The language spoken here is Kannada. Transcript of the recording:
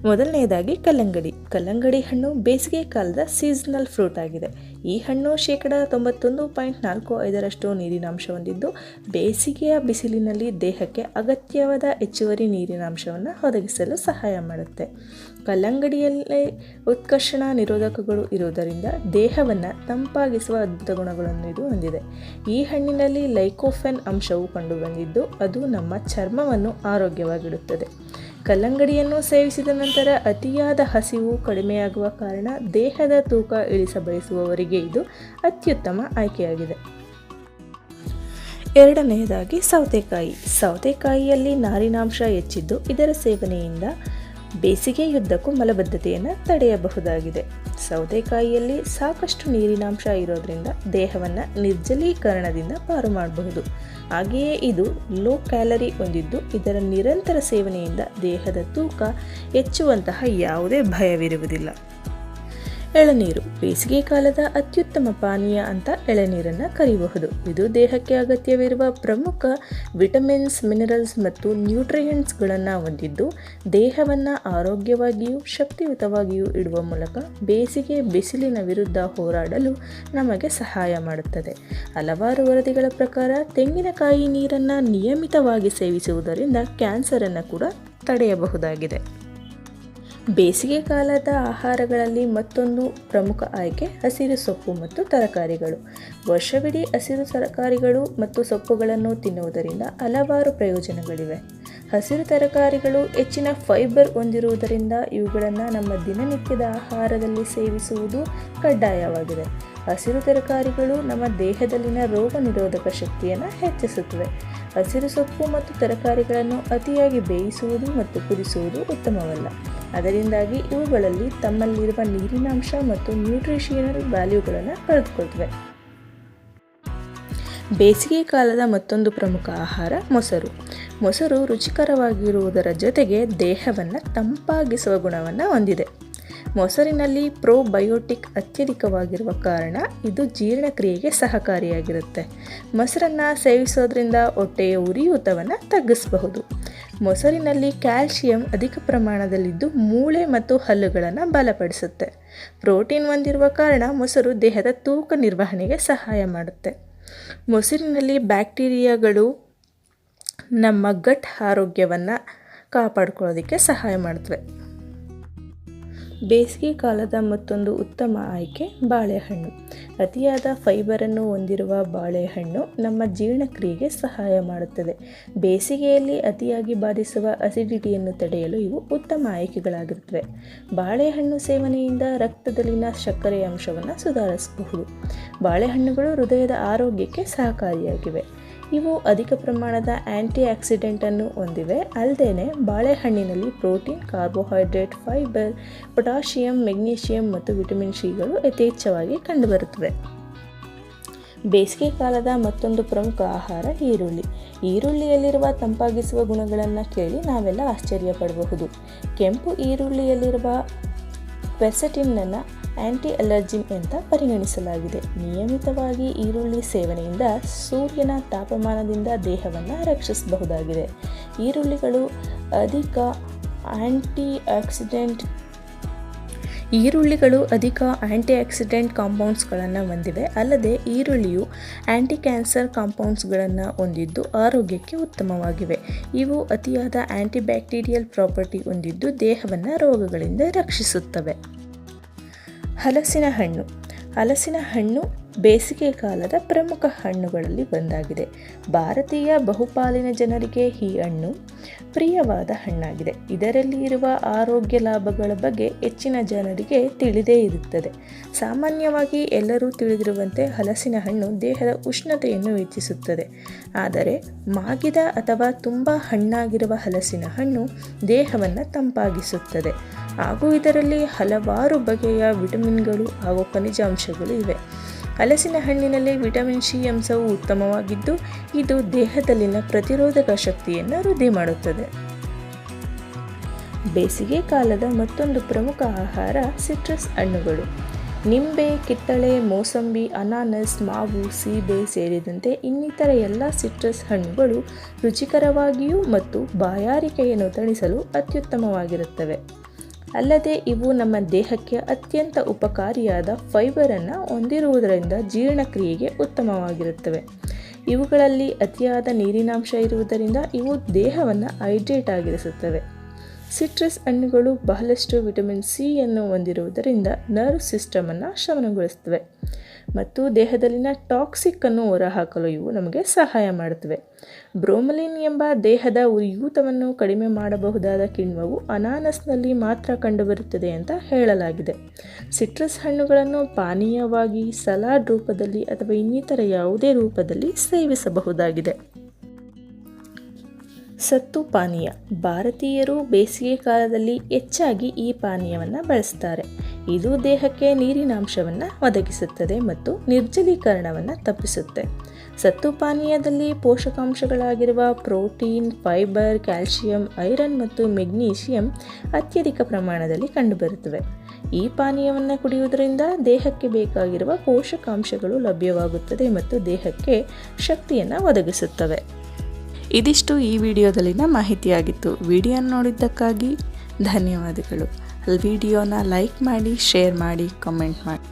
ಮೊದಲನೆಯದಾಗಿ ಕಲ್ಲಂಗಡಿ. ಕಲ್ಲಂಗಡಿ ಹಣ್ಣು ಬೇಸಿಗೆ ಕಾಲದ ಸೀಸನಲ್ ಫ್ರೂಟ್ ಆಗಿದೆ. ಈ ಹಣ್ಣು 91.45% ನೀರಿನಾಂಶ ಹೊಂದಿದ್ದು ಬೇಸಿಗೆಯ ಬಿಸಿಲಿನಲ್ಲಿ ದೇಹಕ್ಕೆ ಅಗತ್ಯವಾದ ಹೆಚ್ಚುವರಿ ನೀರಿನಾಂಶವನ್ನು ಒದಗಿಸಲು ಸಹಾಯ ಮಾಡುತ್ತೆ. ಕಲ್ಲಂಗಡಿಯಲ್ಲಿ ಉತ್ಕರ್ಷಣ ನಿರೋಧಕಗಳು ಇರುವುದರಿಂದ ದೇಹವನ್ನು ತಂಪಾಗಿಸುವ ಅದ್ಭುತ ಗುಣಗಳನ್ನು ಇದು ಹೊಂದಿದೆ. ಈ ಹಣ್ಣಿನಲ್ಲಿ ಲೈಕೋಫೆನ್ ಅಂಶವು ಕಂಡುಬಂದಿದ್ದು ಅದು ನಮ್ಮ ಚರ್ಮವನ್ನು ಆರೋಗ್ಯವಾಗಿಡುತ್ತದೆ. ಕಲ್ಲಂಗಡಿಯನ್ನು ಸೇವಿಸಿದ ನಂತರ ಅತಿಯಾದ ಹಸಿವು ಕಡಿಮೆಯಾಗುವ ಕಾರಣ ದೇಹದ ತೂಕ ಇಳಿಸ ಬಯಸುವವರಿಗೆ ಇದು ಅತ್ಯುತ್ತಮ ಆಯ್ಕೆಯಾಗಿದೆ. ಎರಡನೆಯದಾಗಿ ಸೌತೆಕಾಯಿ. ಸೌತೆಕಾಯಿಯಲ್ಲಿ ನಾರಿನಾಂಶ ಹೆಚ್ಚಿದ್ದು ಇದರ ಸೇವನೆಯಿಂದ ಬೇಸಿಗೆಯುದ್ದಕ್ಕೂ ಮಲಬದ್ಧತೆಯನ್ನು ತಡೆಯಬಹುದಾಗಿದೆ. ಸೌತೆಕಾಯಿಯಲ್ಲಿ ಸಾಕಷ್ಟು ನೀರಿನಾಂಶ ಇರೋದ್ರಿಂದ ದೇಹವನ್ನು ನಿರ್ಜಲೀಕರಣದಿಂದ ಪಾರು ಮಾಡಬಹುದು. ಹಾಗೆಯೇ ಇದು ಲೋ ಕ್ಯಾಲರಿ ಹೊಂದಿದ್ದು ಇದರ ನಿರಂತರ ಸೇವನೆಯಿಂದ ದೇಹದ ತೂಕ ಹೆಚ್ಚುವಂತಹ ಯಾವುದೇ ಭಯವಿರುವುದಿಲ್ಲ. ಎಳನೀರು. ಬೇಸಿಗೆ ಕಾಲದ ಅತ್ಯುತ್ತಮ ಪಾನೀಯ ಅಂತ ಎಳನೀರನ್ನು ಕರೆಯಬಹುದು. ಇದು ದೇಹಕ್ಕೆ ಅಗತ್ಯವಿರುವ ಪ್ರಮುಖ ವಿಟಮಿನ್ಸ್, ಮಿನರಲ್ಸ್ ಮತ್ತು ನ್ಯೂಟ್ರಿಯೆಂಟ್ಸ್ಗಳನ್ನು ಹೊಂದಿದ್ದು ದೇಹವನ್ನು ಆರೋಗ್ಯವಾಗಿಯೂ ಶಕ್ತಿಯುತವಾಗಿಯೂ ಇಡುವ ಮೂಲಕ ಬೇಸಿಗೆ ಬಿಸಿಲಿನ ವಿರುದ್ಧ ಹೋರಾಡಲು ನಮಗೆ ಸಹಾಯ ಮಾಡುತ್ತದೆ. ಹಲವಾರು ವರದಿಗಳ ಪ್ರಕಾರ ತೆಂಗಿನಕಾಯಿ ನೀರನ್ನು ನಿಯಮಿತವಾಗಿ ಸೇವಿಸುವುದರಿಂದ ಕ್ಯಾನ್ಸರನ್ನು ಕೂಡ ತಡೆಯಬಹುದಾಗಿದೆ. ಬೇಸಿಗೆ ಕಾಲದ ಆಹಾರಗಳಲ್ಲಿ ಮತ್ತೊಂದು ಪ್ರಮುಖ ಆಯ್ಕೆ ಹಸಿರು ಸೊಪ್ಪು ಮತ್ತು ತರಕಾರಿಗಳು. ವರ್ಷವಿಡೀ ಹಸಿರು ತರಕಾರಿಗಳು ಮತ್ತು ಸೊಪ್ಪುಗಳನ್ನು ತಿನ್ನುವುದರಿಂದ ಹಲವಾರು ಪ್ರಯೋಜನಗಳಿವೆ. ಹಸಿರು ತರಕಾರಿಗಳು ಹೆಚ್ಚಿನ ಫೈಬರ್ ಹೊಂದಿರುವುದರಿಂದ ಇವುಗಳನ್ನು ನಮ್ಮ ದಿನನಿತ್ಯದ ಆಹಾರದಲ್ಲಿ ಸೇವಿಸುವುದು ಕಡ್ಡಾಯವಾಗಿದೆ. ಹಸಿರು ತರಕಾರಿಗಳು ನಮ್ಮ ದೇಹದಲ್ಲಿನ ರೋಗ ನಿರೋಧಕ ಶಕ್ತಿಯನ್ನು ಹೆಚ್ಚಿಸುತ್ತವೆ. ಹಸಿರು ಸೊಪ್ಪು ಮತ್ತು ತರಕಾರಿಗಳನ್ನು ಅತಿಯಾಗಿ ಬೇಯಿಸುವುದು ಮತ್ತು ಕುದಿಸುವುದು ಉತ್ತಮವಲ್ಲ. ಅದರಿಂದಾಗಿ ಇವುಗಳಲ್ಲಿ ತಮ್ಮಲ್ಲಿರುವ ನೀರಿನಾಂಶ ಮತ್ತು ನ್ಯೂಟ್ರಿಷನಲ್ ವ್ಯಾಲ್ಯೂಗಳನ್ನು ಕಳೆದುಕೊಳ್ಳುತ್ತವೆ. ಬೇಸಿಗೆ ಕಾಲದ ಮತ್ತೊಂದು ಪ್ರಮುಖ ಆಹಾರ ಮೊಸರು. ಮೊಸರು ರುಚಿಕರವಾಗಿರುವುದರ ಜೊತೆಗೆ ದೇಹವನ್ನು ತಂಪಾಗಿಸುವ ಗುಣವನ್ನು ಹೊಂದಿದೆ. ಮೊಸರಿನಲ್ಲಿ ಪ್ರೋಬಯೋಟಿಕ್ ಅತ್ಯಧಿಕವಾಗಿರುವ ಕಾರಣ ಇದು ಜೀರ್ಣಕ್ರಿಯೆಗೆ ಸಹಕಾರಿಯಾಗಿರುತ್ತೆ. ಮೊಸರನ್ನು ಸೇವಿಸೋದ್ರಿಂದ ಹೊಟ್ಟೆಯ ಉರಿಯೂತವನ್ನು ತಗ್ಗಿಸಬಹುದು. ಮೊಸರಿನಲ್ಲಿ ಕ್ಯಾಲ್ಸಿಯಂ ಅಧಿಕ ಪ್ರಮಾಣದಲ್ಲಿದ್ದು ಮೂಳೆ ಮತ್ತು ಹಲ್ಲುಗಳನ್ನು ಬಲಪಡಿಸುತ್ತೆ. ಪ್ರೋಟೀನ್ ಹೊಂದಿರುವ ಕಾರಣ ಮೊಸರು ದೇಹದ ತೂಕ ನಿರ್ವಹಣೆಗೆ ಸಹಾಯ ಮಾಡುತ್ತೆ. ಮೊಸರಿನಲ್ಲಿ ಬ್ಯಾಕ್ಟೀರಿಯಾಗಳು ನಮ್ಮ ಗಟ್ ಆರೋಗ್ಯವನ್ನು ಕಾಪಾಡಿಕೊಳ್ಳೋದಕ್ಕೆ ಸಹಾಯ ಮಾಡುತ್ತವೆ. ಬೇಸಿಗೆ ಕಾಲದ ಮತ್ತೊಂದು ಉತ್ತಮ ಆಯ್ಕೆ ಬಾಳೆಹಣ್ಣು. ಅತಿಯಾದ ಫೈಬರನ್ನು ಹೊಂದಿರುವ ಬಾಳೆಹಣ್ಣು ನಮ್ಮ ಜೀರ್ಣಕ್ರಿಯೆಗೆ ಸಹಾಯ ಮಾಡುತ್ತದೆ. ಬೇಸಿಗೆಯಲ್ಲಿ ಅತಿಯಾಗಿ ಬಾಧಿಸುವ ಅಸಿಡಿಟಿಯನ್ನು ತಡೆಯಲು ಇವು ಉತ್ತಮ ಆಯ್ಕೆಗಳಾಗಿರುತ್ತವೆ. ಬಾಳೆಹಣ್ಣು ಸೇವನೆಯಿಂದ ರಕ್ತದಲ್ಲಿನ ಸಕ್ಕರೆಯ ಅಂಶವನ್ನು ಸುಧಾರಿಸಬಹುದು. ಬಾಳೆಹಣ್ಣುಗಳು ಹೃದಯದ ಆರೋಗ್ಯಕ್ಕೆ ಸಹಕಾರಿಯಾಗಿವೆ. ಇವು ಅಧಿಕ ಪ್ರಮಾಣದ ಆ್ಯಂಟಿ ಆಕ್ಸಿಡೆಂಟನ್ನು ಹೊಂದಿವೆ. ಅಲ್ಲದೆ ಬಾಳೆಹಣ್ಣಿನಲ್ಲಿ protein, carbohydrate, fibre, potassium, magnesium ಮತ್ತು ವಿಟಮಿನ್ ಸಿಗಳು ಯಥೇಚ್ಛವಾಗಿ ಕಂಡುಬರುತ್ತವೆ. ಬೇಸಿಗೆ ಕಾಲದ ಮತ್ತೊಂದು ಪ್ರಮುಖ ಆಹಾರ ಈರುಳ್ಳಿ. ಈರುಳ್ಳಿಯಲ್ಲಿರುವ ತಂಪಾಗಿಸುವ ಗುಣಗಳನ್ನು ಕೇಳಿ ನಾವೆಲ್ಲ ಆಶ್ಚರ್ಯಪಡಬಹುದು. ಕೆಂಪು ಈರುಳ್ಳಿಯಲ್ಲಿರುವ ಕ್ವೆರ್ಸೆಟಿನನ್ನು ಆ್ಯಂಟಿ ಅಲರ್ಜಿನ್ ಅಂತ ಪರಿಗಣಿಸಲಾಗಿದೆ. ನಿಯಮಿತವಾಗಿ ಈರುಳ್ಳಿ ಸೇವನೆಯಿಂದ ಸೂರ್ಯನ ತಾಪಮಾನದಿಂದ ದೇಹವನ್ನು ರಕ್ಷಿಸಬಹುದಾಗಿದೆ. ಈರುಳ್ಳಿಗಳು ಅಧಿಕ ಆ್ಯಂಟಿ ಆಕ್ಸಿಡೆಂಟ್ ಕಾಂಪೌಂಡ್ಸ್ಗಳನ್ನು ಹೊಂದಿವೆ. ಅಲ್ಲದೆ ಈರುಳ್ಳಿಯು ಆ್ಯಂಟಿ ಕ್ಯಾನ್ಸರ್ ಕಾಂಪೌಂಡ್ಸ್ಗಳನ್ನು ಹೊಂದಿದ್ದು ಆರೋಗ್ಯಕ್ಕೆ ಉತ್ತಮವಾಗಿವೆ. ಇವು ಅತಿಯಾದ ಆ್ಯಂಟಿಬ್ಯಾಕ್ಟೀರಿಯಲ್ ಪ್ರಾಪರ್ಟಿ ಹೊಂದಿದ್ದು ದೇಹವನ್ನು ರೋಗಗಳಿಂದ ರಕ್ಷಿಸುತ್ತವೆ. ಹಲಸಿನ ಹಣ್ಣು. ಹಲಸಿನ ಹಣ್ಣು ಬೇಸಿಗೆ ಕಾಲದ ಪ್ರಮುಖ ಹಣ್ಣುಗಳಲ್ಲಿ ಒಂದಾಗಿದೆ. ಭಾರತೀಯ ಬಹುಪಾಲಿನ ಜನರಿಗೆ ಈ ಹಣ್ಣು ಪ್ರಿಯವಾದ ಹಣ್ಣಾಗಿದೆ. ಇದರಲ್ಲಿ ಇರುವ ಆರೋಗ್ಯ ಲಾಭಗಳ ಬಗ್ಗೆ ಹೆಚ್ಚಿನ ಜನರಿಗೆ ತಿಳಿದೇ ಇರುತ್ತದೆ. ಸಾಮಾನ್ಯವಾಗಿ ಎಲ್ಲರೂ ತಿಳಿದಿರುವಂತೆ ಹಲಸಿನ ಹಣ್ಣು ದೇಹದ ಉಷ್ಣತೆಯನ್ನು ಹೆಚ್ಚಿಸುತ್ತದೆ. ಆದರೆ ಮಾಗಿದ ಅಥವಾ ತುಂಬ ಹಣ್ಣಾಗಿರುವ ಹಲಸಿನ ಹಣ್ಣು ದೇಹವನ್ನು ತಂಪಾಗಿಸುತ್ತದೆ ಹಾಗೂ ಇದರಲ್ಲಿ ಹಲವಾರು ಬಗೆಯ ವಿಟಮಿನ್ಗಳು ಹಾಗೂ ಖನಿಜಾಂಶಗಳು ಇವೆ. ಹಲಸಿನ ಹಣ್ಣಿನಲ್ಲಿ ವಿಟಮಿನ್ ಸಿ ಅಂಶವು ಉತ್ತಮವಾಗಿದ್ದು ಇದು ದೇಹದಲ್ಲಿನ ಪ್ರತಿರೋಧಕ ಶಕ್ತಿಯನ್ನು ವೃದ್ಧಿ ಮಾಡುತ್ತದೆ. ಬೇಸಿಗೆ ಕಾಲದ ಮತ್ತೊಂದು ಪ್ರಮುಖ ಆಹಾರ ಸಿಟ್ರಸ್ ಹಣ್ಣುಗಳು. ನಿಂಬೆ, ಕಿತ್ತಳೆ, ಮೋಸಂಬಿ, ಅನಾನಸ್, ಮಾವು, ಸೀಬೆ ಸೇರಿದಂತೆ ಇನ್ನಿತರ ಎಲ್ಲ ಸಿಟ್ರಸ್ ಹಣ್ಣುಗಳು ರುಚಿಕರವಾಗಿಯೂ ಮತ್ತು ಬಾಯಾರಿಕೆಯನ್ನು ತಣಿಸಲು ಅತ್ಯುತ್ತಮವಾಗಿರುತ್ತವೆ. ಅಲ್ಲದೆ ಇವು ನಮ್ಮ ದೇಹಕ್ಕೆ ಅತ್ಯಂತ ಉಪಕಾರಿಯಾದ ಫೈಬರನ್ನು ಹೊಂದಿರುವುದರಿಂದ ಜೀರ್ಣಕ್ರಿಯೆಗೆ ಉತ್ತಮವಾಗಿರುತ್ತವೆ. ಇವುಗಳಲ್ಲಿ ಅತಿಯಾದ ನೀರಿನಾಂಶ ಇರುವುದರಿಂದ ಇವು ದೇಹವನ್ನು ಹೈಡ್ರೇಟ್ ಆಗಿರಿಸುತ್ತವೆ. ಸಿಟ್ರಸ್ ಹಣ್ಣುಗಳು ಬಹಳಷ್ಟು ವಿಟಮಿನ್ ಸಿ ಯನ್ನು ಹೊಂದಿರುವುದರಿಂದ ನರ್ವ್ ಸಿಸ್ಟಮನ್ನು ಶಮನಗೊಳಿಸುತ್ತವೆ ಮತ್ತು ದೇಹದಲ್ಲಿನ ಟಾಕ್ಸಿಕ್ ಅನ್ನು ಹೊರಹಾಕಲು ಇವು ನಮಗೆ ಸಹಾಯ ಮಾಡುತ್ತವೆ. ಬ್ರೋಮಲಿನ್ ಎಂಬ ದೇಹದ ಉರಿಯೂತವನ್ನು ಕಡಿಮೆ ಮಾಡಬಹುದಾದ ಕಿಣ್ವವು ಅನಾನಸ್ನಲ್ಲಿ ಮಾತ್ರ ಕಂಡುಬರುತ್ತದೆ ಅಂತ ಹೇಳಲಾಗಿದೆ. ಸಿಟ್ರಸ್ ಹಣ್ಣುಗಳನ್ನು ಪಾನೀಯವಾಗಿ, ಸಲಾಡ್ ರೂಪದಲ್ಲಿ ಅಥವಾ ಇನ್ನಿತರ ಯಾವುದೇ ರೂಪದಲ್ಲಿ ಸೇವಿಸಬಹುದಾಗಿದೆ. ಸತ್ತು ಪಾನೀಯ. ಭಾರತೀಯರು ಬೇಸಿಗೆ ಕಾಲದಲ್ಲಿ ಹೆಚ್ಚಾಗಿ ಈ ಪಾನೀಯವನ್ನು ಬಳಸ್ತಾರೆ. ಇದು ದೇಹಕ್ಕೆ ನೀರಿನಾಂಶವನ್ನು ಒದಗಿಸುತ್ತದೆ ಮತ್ತು ನಿರ್ಜಲೀಕರಣವನ್ನು ತಪ್ಪಿಸುತ್ತೆ. ಸತ್ತು ಪಾನೀಯದಲ್ಲಿ ಪೋಷಕಾಂಶಗಳಾಗಿರುವ ಪ್ರೋಟೀನ್, ಫೈಬರ್, ಕ್ಯಾಲ್ಸಿಯಂ, ಐರನ್ ಮತ್ತು ಮೆಗ್ನೀಷಿಯಂ ಅತ್ಯಧಿಕ ಪ್ರಮಾಣದಲ್ಲಿ ಕಂಡುಬರುತ್ತವೆ. ಈ ಪಾನೀಯವನ್ನು ಕುಡಿಯುವುದರಿಂದ ದೇಹಕ್ಕೆ ಬೇಕಾಗಿರುವ ಪೋಷಕಾಂಶಗಳು ಲಭ್ಯವಾಗುತ್ತದೆ ಮತ್ತು ದೇಹಕ್ಕೆ ಶಕ್ತಿಯನ್ನು ಒದಗಿಸುತ್ತವೆ. ಇದಿಷ್ಟು ಈ ವಿಡಿಯೋದಲ್ಲಿನ ಮಾಹಿತಿಯಾಗಿತ್ತು. ವಿಡಿಯೋನ ನೋಡಿದ್ದಕ್ಕಾಗಿ ಧನ್ಯವಾದಗಳು. ವಿಡಿಯೋನ ಲೈಕ್ ಮಾಡಿ, ಶೇರ್ ಮಾಡಿ, ಕಮೆಂಟ್ ಮಾಡಿ.